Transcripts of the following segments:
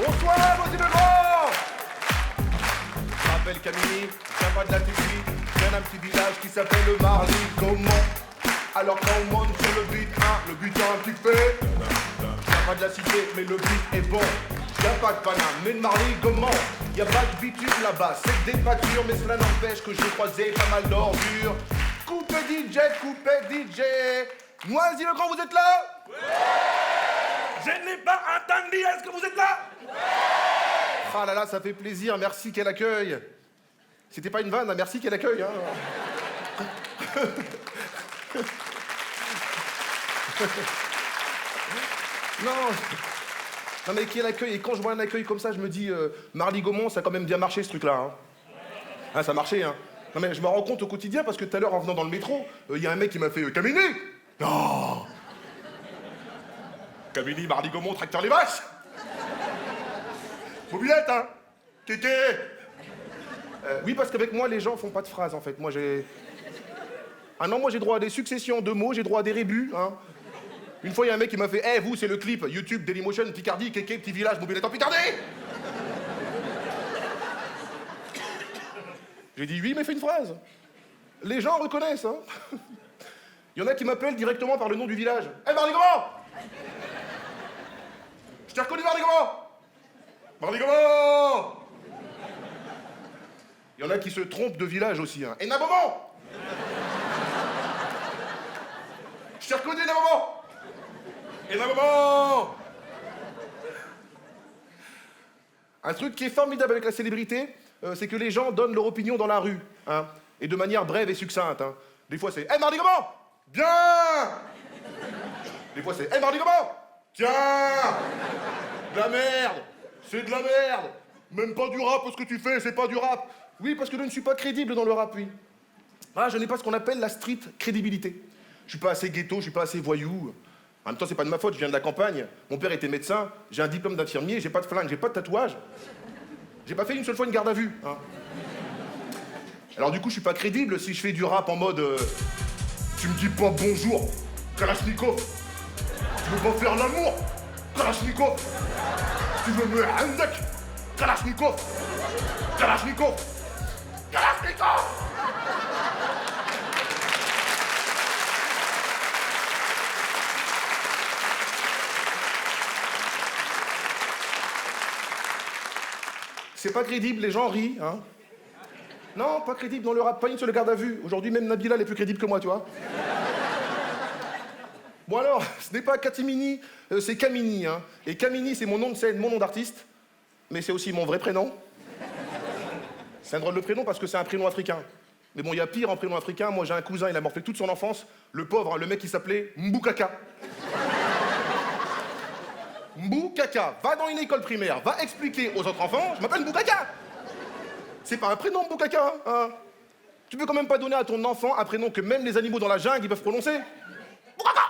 Bonsoir, Monsieur le Grand. Je m'appelle Camille, je viens pas de la TV, je viens d'un petit village qui s'appelle le Marly. Comment? Alors quand on monte sur le beat, le but a un petit fait. Je viens pas de la cité, mais le beat est bon. Je viens pas de Paname, mais de Marly, comment? Y'a pas de bitume là-bas, c'est que des pâtures, mais cela n'empêche que j'ai croisé pas mal d'ordures. Coupé DJ, coupé DJ. Noisy le Grand, vous êtes là? Ouais. Je n'ai pas entendu, est-ce que vous êtes là? Ouais. Ah là là, ça fait plaisir, merci, quel accueil. C'était pas une vanne, hein, merci, quel accueil. Hein. Non mais quel accueil, et quand je vois un accueil comme ça, je me dis, Marly Gaumont, ça a quand même bien marché ce truc-là. Hein. Ah, ça a marché, hein. Non mais je me rends compte au quotidien, parce que tout à l'heure, en venant dans le métro, y a un mec qui m'a fait Camini. Non. Camini, Marly Gaumont, tracteur les vaches. Mobilette, hein. Tété. Oui, parce qu'avec moi, les gens font pas de phrases, en fait. Moi, j'ai... Ah non, moi, j'ai droit à des successions de mots, j'ai droit à des rébus, hein. Une fois, il y a un mec qui m'a fait « Eh, vous, c'est le clip, YouTube, Dailymotion, Picardie, Kéké, petit village, mobilette en Picardie !» J'ai dit « Oui, mais fais une phrase. » Les gens reconnaissent, hein. Il y en a qui m'appellent directement par le nom du village. « Eh, Marly Gaumont !» Je t'ai reconnu, Marly Gaumont !»« Marly Gaumont !» Il y en a qui se trompent de village aussi, hein. « Et Naboumont !» Je t'ai reconnu, Naboumont !» Et Naboumont ! Un truc qui est formidable avec la célébrité, c'est que les gens donnent leur opinion dans la rue, hein, et de manière brève et succincte. Hein. Des fois c'est « Hey, Marly Gaumont ! Bien !» Des fois c'est « Hey, Marly Gaumont ! Tiens ! De la merde ! C'est de la merde ! Même pas du rap, ce que tu fais, c'est pas du rap !» Oui, parce que je ne suis pas crédible dans le rap, oui. Ah, je n'ai pas ce qu'on appelle la street crédibilité. Je suis pas assez ghetto, je suis pas assez voyou. En même temps, c'est pas de ma faute, je viens de la campagne. Mon père était médecin, j'ai un diplôme d'infirmier, j'ai pas de flingue, j'ai pas de tatouage. J'ai pas fait une seule fois une garde à vue. Hein. Alors du coup, je suis pas crédible si je fais du rap en mode tu me dis pas bonjour, Kalachnikov. Tu veux pas faire l'amour, Kalachnikov. Tu veux me handek, Kalachnikov. Kalachnikov. Kalachnikov. C'est pas crédible, les gens rient, hein. Non, pas crédible dans le rap, pas une seule garde à vue. Aujourd'hui, même Nabila, elle est plus crédible que moi, tu vois. Bon alors, ce n'est pas Katimini, c'est Kamini, hein. Et Kamini, c'est mon nom de scène, mon nom d'artiste, mais c'est aussi mon vrai prénom. C'est un drôle de prénom parce que c'est un prénom africain. Mais bon, il y a pire en prénom africain. Moi, j'ai un cousin, il a morflé toute son enfance. Le pauvre, hein, le mec, qui s'appelait Mboukaka. Mboukaka, va dans une école primaire, va expliquer aux autres enfants, je m'appelle Mboukaka. C'est pas un prénom, Mboukaka, hein. Tu peux quand même pas donner à ton enfant un prénom que même les animaux dans la jungle, ils peuvent prononcer. Mboukaka.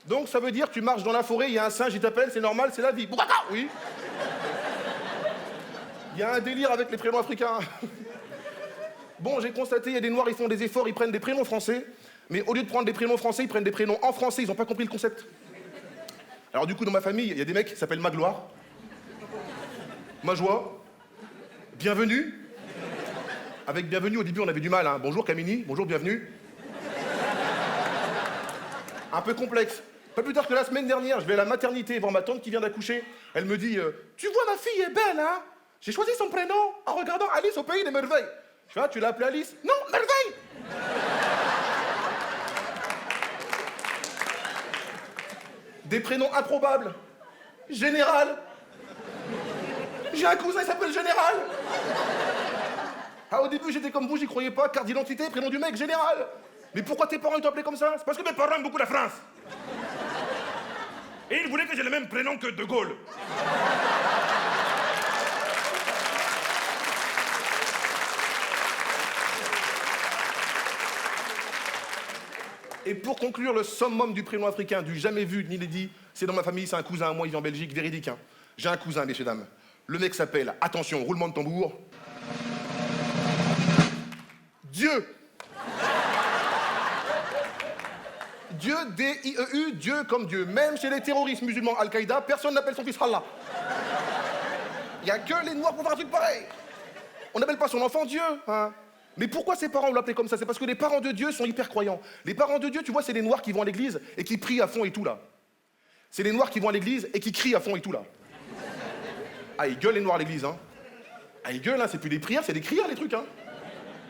Donc ça veut dire tu marches dans la forêt, il y a un singe, il t'appelle, c'est normal, c'est la vie. Mboukaka. Oui. Il y a un délire avec les prénoms africains. Bon, j'ai constaté, il y a des Noirs, ils font des efforts, ils prennent des prénoms français, mais au lieu de prendre des prénoms français, ils prennent des prénoms en français, ils n'ont pas compris le concept. Alors du coup, dans ma famille, il y a des mecs qui s'appellent Magloire, Majoie, Bienvenue. Avec Bienvenue, au début, on avait du mal, hein. Bonjour Camini, bonjour, bienvenue. Un peu complexe. Pas plus tard que la semaine dernière, je vais à la maternité voir ma tante qui vient d'accoucher. Elle me dit tu vois, ma fille est belle, hein? J'ai choisi son prénom en regardant Alice au pays des merveilles. Je fais, ah, tu l'as appelée Alice? Non, merveille. Des prénoms improbables. Général. J'ai un cousin, il s'appelle Général. Ah, au début, j'étais comme vous, j'y croyais pas. Carte d'identité, prénom du mec, Général. Mais pourquoi tes parents t'ont appelé comme ça? C'est parce que mes parents aiment beaucoup la France. Et ils voulaient que j'ai le même prénom que De Gaulle. Et pour conclure, le summum du prénom africain, du jamais vu ni dit, c'est dans ma famille, c'est un cousin à moi, il vit en Belgique, véridique. Hein. J'ai un cousin, messieurs, dames. Le mec s'appelle, attention, roulement de tambour. Dieu. Dieu, D-I-E-U, Dieu comme Dieu. Même chez les terroristes musulmans Al-Qaïda, personne n'appelle son fils Allah. Il n'y a que les Noirs pour faire un truc pareil. On n'appelle pas son enfant Dieu, hein. Mais pourquoi ses parents l'appelaient comme ça? C'est parce que les parents de Dieu sont hyper croyants. Les parents de Dieu, tu vois, c'est les Noirs qui vont à l'église et qui prient à fond et tout, là. C'est les Noirs qui vont à l'église et qui crient à fond et tout, là. Ah, ils gueulent, les Noirs, à l'église, hein. Ah, ils gueulent, hein, c'est plus des prières, c'est des crières, les trucs, hein.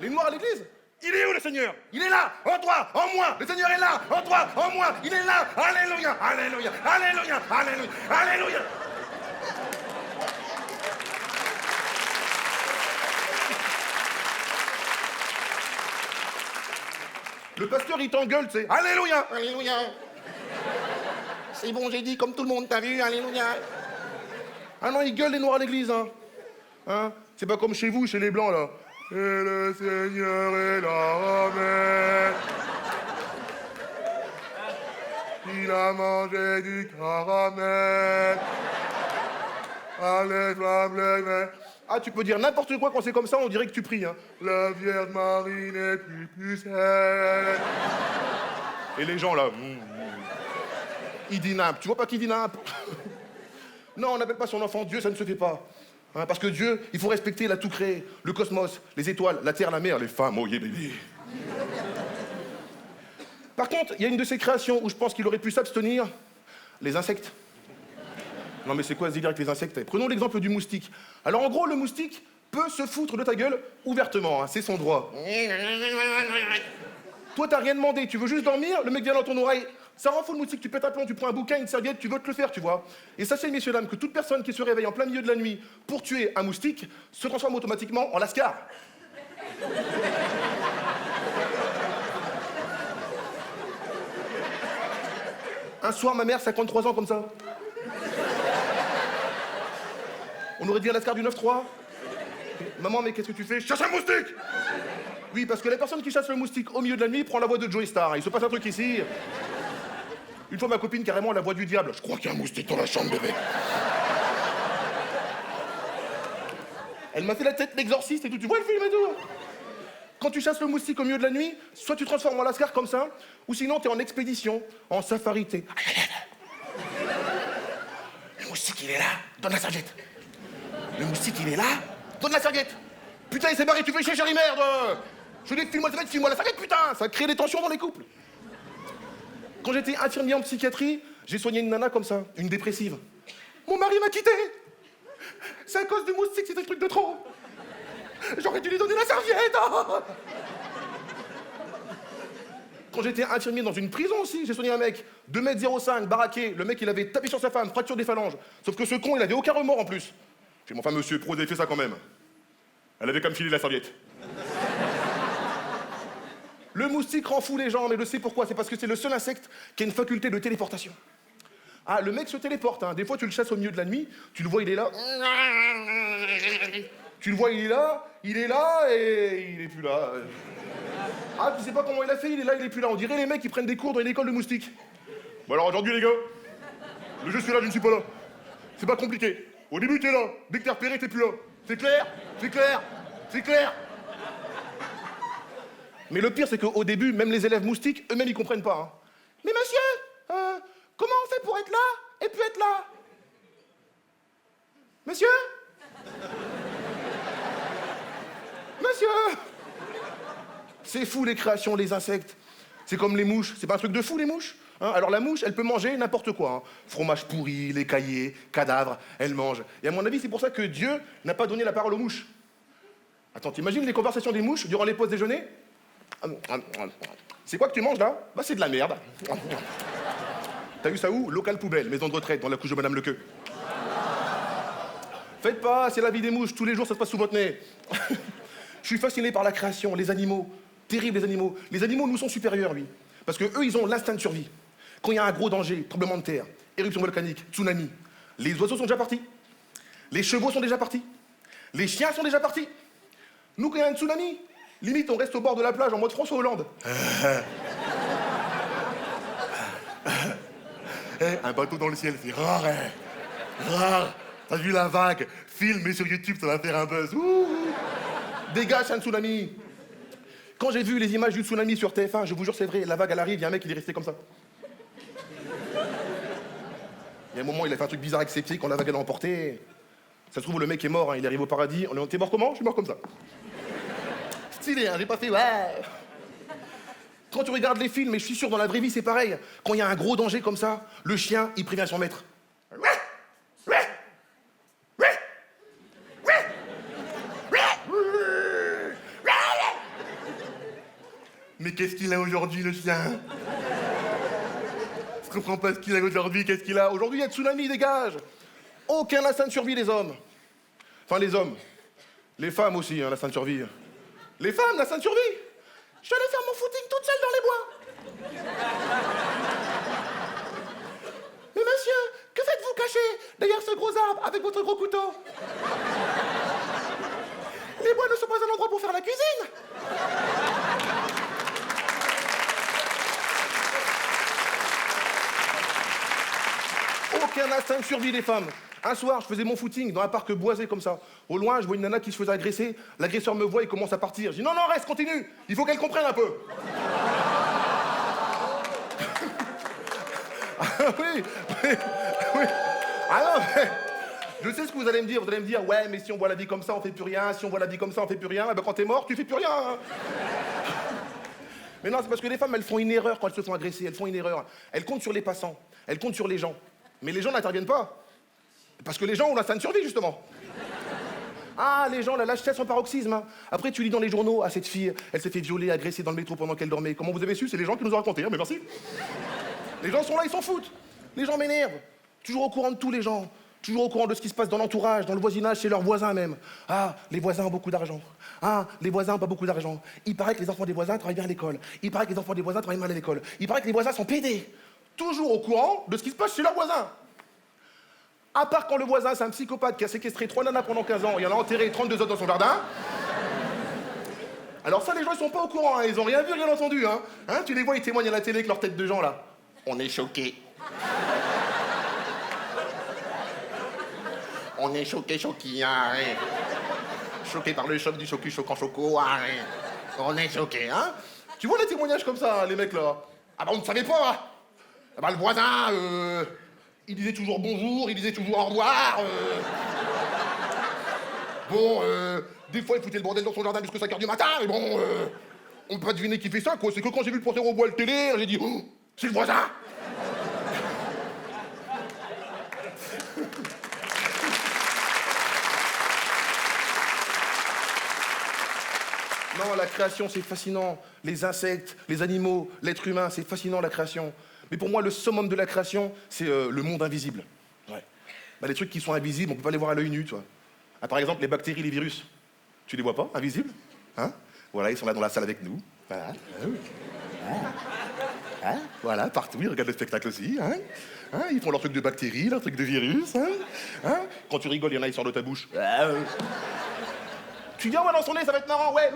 Les Noirs à l'église. Il est où, le Seigneur? Il est là, en toi, en moi. Le Seigneur est là, en toi, en moi. Il est là. Alléluia, alléluia, alléluia, alléluia, alléluia. Le pasteur, il t'engueule, tu sais. Alléluia, alléluia. C'est bon, j'ai dit comme tout le monde, t'as vu, alléluia. Ah non, ils gueulent, les Noirs à l'église, hein. C'est pas comme chez vous, chez les Blancs, là. Et le Seigneur est là, amen. Il a mangé du caramel. Allez, flamme les mains. Ah, tu peux dire n'importe quoi quand c'est comme ça, on dirait que tu pries, hein. La Vierge Marie n'est plus pucelle. Et les gens, là, ils disent nimp. Tu vois pas qui dit nimp? Non, on n'appelle pas son enfant Dieu, ça ne se fait pas. Hein, parce que Dieu, il faut respecter, il a tout créé. Le cosmos, les étoiles, la terre, la mer, les femmes, oh yeah baby. Par contre, il y a une de ces créations où je pense qu'il aurait pu s'abstenir, les insectes. Non mais c'est quoi ce délire avec les insectes? Prenons l'exemple du moustique. Alors en gros, le moustique peut se foutre de ta gueule ouvertement, hein, c'est son droit. Toi, t'as rien demandé, tu veux juste dormir, le mec vient dans ton oreille. Ça rend fou le moustique, tu pètes un plomb, tu prends un bouquin, une serviette, tu veux te le faire, tu vois. Et sachez, messieurs, dames, que toute personne qui se réveille en plein milieu de la nuit pour tuer un moustique se transforme automatiquement en lascar. Un soir, ma mère, 53 ans, comme ça. On aurait dit un lascar du 9-3. Maman, mais qu'est-ce que tu fais? Je chasse un moustique! Oui, parce que la personne qui chasse le moustique au milieu de la nuit prend la voix de Joey Star. Il se passe un truc ici. Une fois, ma copine, carrément, la voix du diable. Je crois qu'il y a un moustique dans la chambre, bébé. Elle m'a fait la tête d'exorciste et tout. Tu vois le film et tout? Quand tu chasses le moustique au milieu de la nuit, soit tu te transformes en lascar comme ça, ou sinon t'es en expédition, en safari. Le moustique, il est là, donne la serviette. Le moustique, il est là, donne la serviette. Putain, il s'est barré, tu fais chier, chérie, merde. Je dis, file-moi la serviette, file-moi la serviette, putain. Ça crée des tensions dans les couples. Quand j'étais infirmier en psychiatrie, j'ai soigné une nana comme ça, une dépressive. Mon mari m'a quitté. C'est à cause du moustique, c'était le truc de trop. J'aurais dû lui donner la serviette. Quand j'étais infirmier dans une prison aussi, j'ai soigné un mec, 2,05 m, baraqué. Le mec, il avait tapé sur sa femme, fracture des phalanges. Sauf que ce con, il avait aucun remords en plus. J'ai dit, mon enfin, monsieur, pourquoi vous avez fait ça quand même? Elle avait comme filé la serviette. Le moustique rend fou les gens, mais je sais pourquoi. C'est parce que c'est le seul insecte qui a une faculté de téléportation. Ah, le mec se téléporte, hein. Des fois, tu le chasses au milieu de la nuit, tu le vois, il est là. Tu le vois, il est là, et il est plus là. Ah, tu sais pas comment il a fait, il est là, il est plus là. On dirait les mecs qui prennent des cours dans une école de moustiques. Bon alors aujourd'hui, les gars, le je suis là, je ne suis pas là. C'est pas compliqué. Au début, t'es là. Dès que t'es repéré, t'es plus là. C'est clair? C'est clair? C'est clair? Mais le pire, c'est qu'au début, même les élèves moustiques, eux-mêmes, ils comprennent pas. Hein. Mais monsieur, comment on fait pour être là et puis être là? Monsieur? Monsieur? C'est fou, les créations, les insectes. C'est comme les mouches. C'est pas un truc de fou, les mouches? Hein, alors la mouche, elle peut manger n'importe quoi. Hein. Fromage pourri, lait caillé, cadavre, elle mange. Et à mon avis, c'est pour ça que Dieu n'a pas donné la parole aux mouches. Attends, t'imagines les conversations des mouches durant les pauses déjeuner? C'est quoi que tu manges là? Bah c'est de la merde. T'as vu ça où? Local poubelle, maison de retraite, dans la couche de Madame Lequeux. Faites pas, c'est la vie des mouches, tous les jours ça se passe sous votre nez. Je suis fasciné par la création, les animaux. Terribles les animaux. Les animaux nous sont supérieurs, oui. Parce que eux, ils ont l'instinct de survie. Quand il y a un gros danger, tremblement de terre, éruption volcanique, tsunami, les oiseaux sont déjà partis. Les chevaux sont déjà partis. Les chiens sont déjà partis. Nous, quand il y a un tsunami, limite, on reste au bord de la plage en mode François Hollande. Un bateau dans le ciel, c'est rare, hein. Rare. T'as vu la vague? Filmé sur YouTube, ça va faire un buzz. Ouh. Dégage, un tsunami. Quand j'ai vu les images du tsunami sur TF1, je vous jure, c'est vrai, la vague, elle arrive, il y a un mec, il est resté comme ça. Il y a un moment, il a fait un truc bizarre avec ses pieds quand la vague, elle l'a emporté. Ça se trouve, le mec est mort, hein, il arrive au paradis. T'es mort comment? Je suis mort comme ça. Stylé, hein, j'ai pas fait ouais. Quand tu regardes les films, et je suis sûr, dans la vraie vie, c'est pareil. Quand il y a un gros danger comme ça, le chien, il prévient son maître. Mais qu'est-ce qu'il a aujourd'hui, le chien? Je comprends pas ce qu'il a aujourd'hui, qu'est-ce qu'il a? Aujourd'hui, il y a tsunami, dégage. Aucun instinct de survie, les hommes. Enfin, les hommes. Les femmes aussi, hein, l'instinct de survie. Les femmes, l'instinct de survie. Je suis allée faire mon footing toute seule dans les bois. Mais monsieur, que faites-vous caché derrière ce gros arbre avec votre gros couteau? Les bois ne sont pas un endroit pour faire la cuisine. Aucun instinct de survie, les femmes. Un soir, je faisais mon footing dans un parc boisé comme ça. Au loin, je vois une nana qui se faisait agresser. L'agresseur me voit et commence à partir. Je dis non, non, reste, continue. Il faut qu'elle comprenne un peu. Ah oui, oui, oui. Ah non, mais je sais ce que vous allez me dire. Vous allez me dire, ouais, mais si on voit la vie comme ça, on fait plus rien. Si on voit la vie comme ça, on fait plus rien. Eh ben, quand t'es mort, tu fais plus rien. Hein. Mais non, c'est parce que les femmes, elles font une erreur quand elles se font agresser. Elles font une erreur. Elles comptent sur les passants. Elles comptent sur les gens. Mais les gens n'interviennent pas. Parce que les gens ont l'instinct de survie, justement. Ah, les gens, la lâcheté, son paroxysme. Hein. Après, tu lis dans les journaux, ah, cette fille, elle s'est fait violer, agresser dans le métro pendant qu'elle dormait. Comment vous avez su? C'est les gens qui nous ont raconté, hein, mais merci. Les gens sont là, ils s'en foutent. Les gens m'énervent. Toujours au courant de tous les gens. Toujours au courant de ce qui se passe dans l'entourage, dans le voisinage, chez leurs voisins même. Ah, les voisins ont beaucoup d'argent. Ah, les voisins ont pas beaucoup d'argent. Il paraît que les enfants des voisins travaillent bien à l'école. Il paraît que les enfants des voisins travaillent mal à l'école. Il paraît que les voisins sont pédés. Toujours au courant de ce qui se passe chez leurs voisins. À part quand le voisin, c'est un psychopathe qui a séquestré 3 nanas pendant 15 ans et en a enterré 32 autres dans son jardin. Alors ça, les gens, ils sont pas au courant, hein. Ils ont rien vu, rien entendu, hein. Tu les vois, ils témoignent à la télé avec leur tête de gens, là. On est choqués. On est choqués, hein. Choqués par le choc du chocu, choquant, choco, hein. On est choqués, hein. Tu vois les témoignages comme ça, les mecs, là? Ah bah, on ne savait pas, hein. Ah bah, le voisin, il disait toujours bonjour, il disait toujours au revoir. Bon, des fois, il foutait le bordel dans son jardin jusqu'à 5h du matin, mais bon, on peut pas deviner qui fait ça, quoi. C'est que quand j'ai vu le porteur au bois le télé, j'ai dit, oh, c'est le voisin. Non, la création, c'est fascinant. Les insectes, les animaux, l'être humain, c'est fascinant, la création. Mais pour moi, le summum de la création, c'est le monde invisible. Ouais. Bah, les trucs qui sont invisibles, on peut pas les voir à l'œil nu, tu vois. Ah, par exemple, les bactéries, les virus. Tu les vois pas, invisibles? Hein? Voilà, ils sont là dans la salle avec nous. Voilà. Voilà, partout, ils regardent le spectacle aussi. Ils font leur truc de bactéries, leur truc de virus. Quand tu rigoles, il y en a, ils sortent de ta bouche. Tu dis, ah ouais, dans son nez, ça va être marrant, ouais.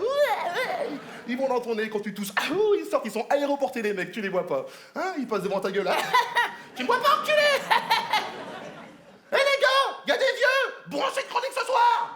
Ils vont dans ton nez quand tu tousses. Ah, ils sortent, ils sont aéroportés, les mecs, tu les vois pas. Ils passent devant ta gueule, là. Tu me vois pas, enculé. Eh les gars, y a des vieux. Branchez de chronique ce soir.